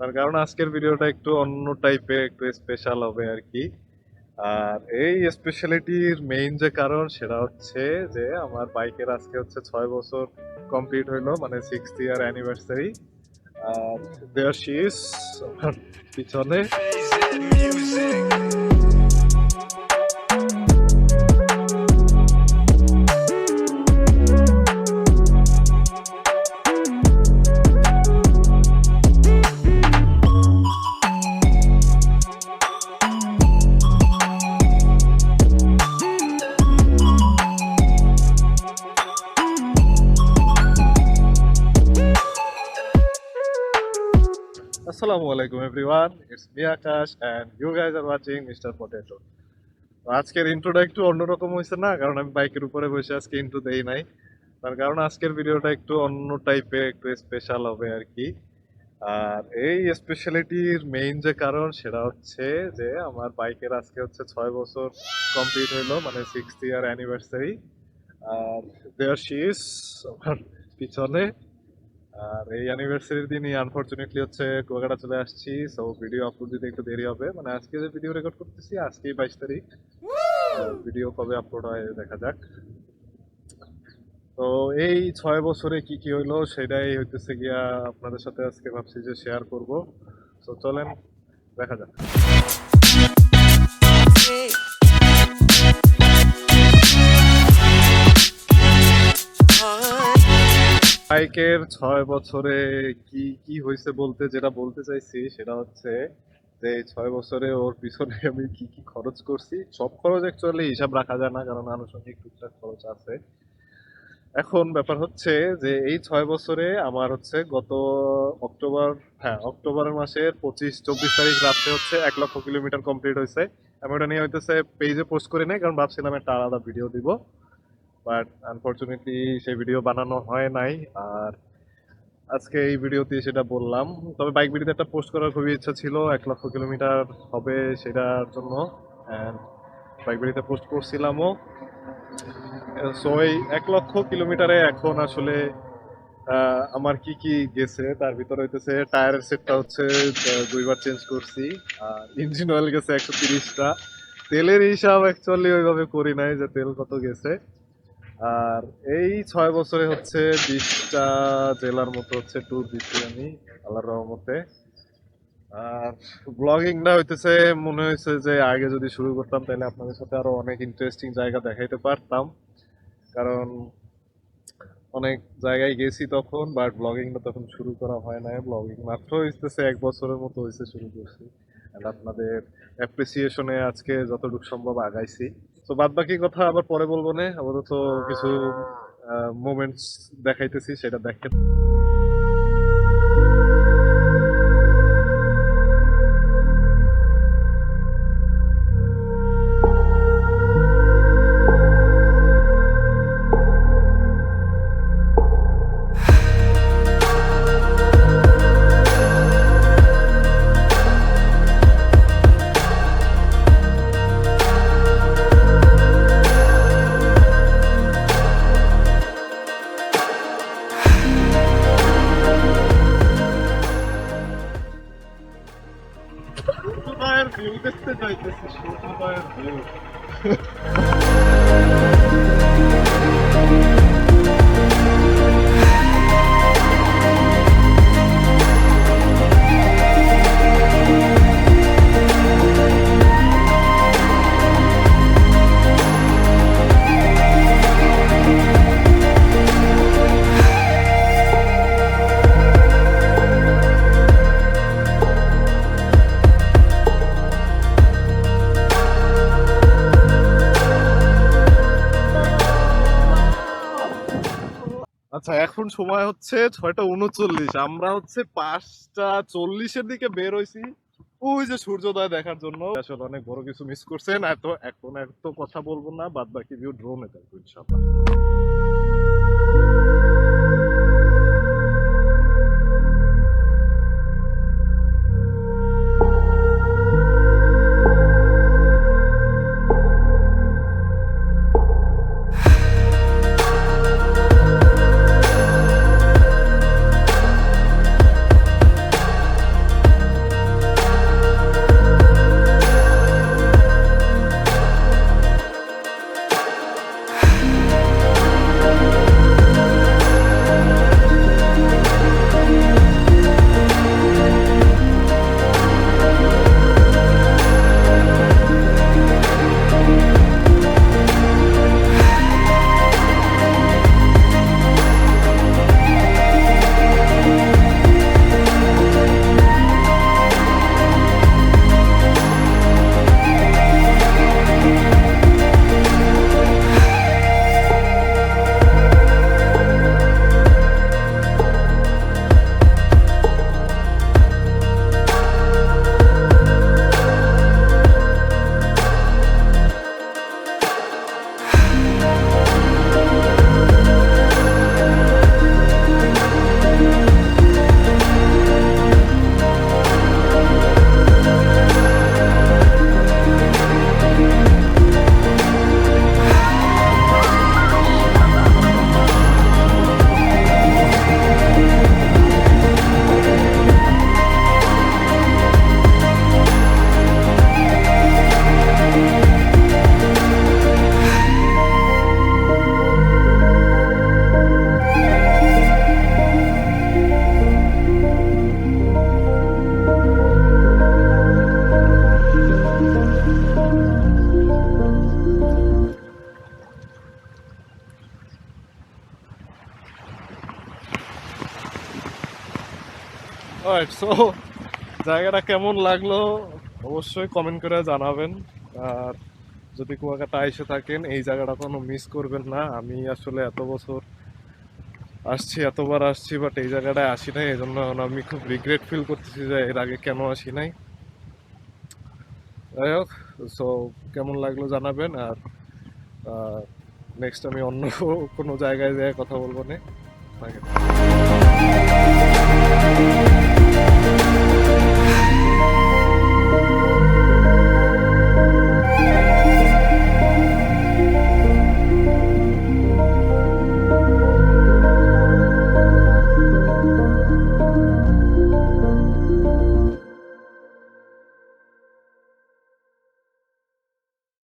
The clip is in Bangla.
তার কারণ আজকের ভিডিওটা একটু অন্য টাইপের, একটু স্পেশাল হবে আর কি। আর এই স্পেশালিটির মেইন যে কারণ সেটা হচ্ছে যে আমার বাইকের আজকে হচ্ছে 6 বছর কমপ্লিট হইলো, মানে 6th ইয়ার অ্যানিভার্সারি। আর দেয়ার শি ইজ আমার পিছনে। আসসালামু আলাইকুম everyone, it's me Akash and you guys are watching Mister Potato. আজকের ইন্ট্রোটা একটু অন্যরকম হয়েছে না, কারণ আমি বাইকের উপরে বসে আজকে ইন্ট্রো দেই নাই। তার কারণ আজকের ভিডিওটা একটু অন্য টাইপের, একটু স্পেশাল হবে আর কি। আর এই স্পেশালিটির মেইন যে কারণ সেটা হচ্ছে যে আমার বাইকের আজকে হচ্ছে 6 বছর কমপ্লিট হইলো, মানে 6th ইয়ার অ্যানিভার্সারি। আর দেয়ার শি ইজ আমার পিছনে। আর এই অ্যানিভার্সারির দিনই আনফরচুনেটলি হচ্ছে কুয়াকাটা চলে আসছি, সো ভিডিও আপলোড দিতে একটু দেরি হবে। মানে আজকে যে ভিডিও রেকর্ড করতেছি আজকেই 22 তারিখ, ভিডিও কবে আপলোড হয় দেখা যাক। তো এই 6 বছরে কি কি হইলো সেটাই হইতেছে গিয়া আপনাদের সাথে আজকে ভাবছি যে শেয়ার করব। তো চলেন দেখা যাক। বাইকের 6 বছরে কি কি হয়েছে বলতে যেটা বলতে চাইছি সেটা হচ্ছে যে এই 6 বছরে ওর পিছনে আমি কি কি খরচ করছি। সব খরচ অ্যাকচুয়ালি হিসাব রাখা যায় না, কারণ আনুষঙ্গিক টুকটাক খরচ আছে। এখন ব্যাপার হচ্ছে যে এই 6 বছরে আমার হচ্ছে গত অক্টোবর, হ্যাঁ অক্টোবর মাসের 25-24 তারিখ রাত্রে হচ্ছে 1 লক্ষ কিলোমিটার কমপ্লিট হয়েছে। আমি ওটা নিয়ে হইতেছে পেজে পোস্ট করি নাই, কারণ ভাবছিলাম একটা আলাদা ভিডিও দিব, বাট আনফরচুনেটলি সেই ভিডিও বানানো হয় নাই। আর আজকে এই ভিডিওতে সেটা বললাম। তবে বাইক ভিডিওতে একটা পোস্ট করার খুবই ইচ্ছা ছিল, 1 লক্ষ কিলোমিটার হবে সেটার জন্য। অ্যান্ড বাইক ভিডিওতে পোস্ট করছিলামও। সো এই 1 লক্ষ কিলোমিটারে এখন আসলে আমার কি কি গেছে তার ভিতরে হইতেছে টায়ারের সেটটা হচ্ছে 2বার চেঞ্জ করছি। আর ইঞ্জিন অয়েল গেছে 130টা। তেলের হিসাব অ্যাকচুয়ালি ওইভাবে করি নাই যে তেল কত গেছে। আর এই 6 বছরে হচ্ছে 20টা জেলার মতো হচ্ছে ট্যুর দিচ্ছি আমি আল্লাহর রহমতে। আর ব্লগিংটা হইতেছে মনে হয়েছে যে আগে যদি শুরু করতাম তাহলে আপনাদের সাথে আরো অনেক ইন্টারেস্টিং জায়গা দেখাইতে পারতাম, কারণ অনেক জায়গায় গেছি তখন, বাট ব্লগিংটা তখন শুরু করা হয় না। ব্লগিং মাত্র হইতেছে 1 বছরের মতো হয়েছে শুরু করছি। আর আপনাদের অ্যাপ্রিসিয়েশনে আজকে যতটুকু সম্ভব আগাইছি। তো বাদ বাকি কথা আবার পরে বলবো না, আপাতত কিছু মোমেন্টস দেখাইতেছি, সেটা দেখেন। সূর্যোদয়ের ভিউ দেখতে যাইতেছি, সূর্যোদয়ের ভিউ। আচ্ছা, এখন সময় হচ্ছে 6টা 39, আমরা হচ্ছে 5টা 40-এর দিকে বের হইছি ওই যে সূর্যোদয় দেখার জন্য। আসলে অনেক বড় কিছু মিস করছেন। এখন এত কথা বলবো না, বাদ বাকি ভিউ ড্রোনে দেখবো ইনশাআল্লাহ। অলরাইট, সো জায়গাটা কেমন লাগলো অবশ্যই কমেন্ট করে জানাবেন। আর যদি কুয়াকাটা এসে থাকেন এই জায়গাটা কোনো মিস করবেন না। আমি আসলে এত বছর আসছি, এতবার আসছি, বাট এই জায়গাটায় আসি নাই, এই জন্য আমি খুব রিগ্রেট ফিল করতেছি যে এর আগে কেন আসি নাই। যাই হোক, সো কেমন লাগলো জানাবেন। আর নেক্সট আমি অন্য কোনো জায়গায় যেয়ে কথা বলবো না।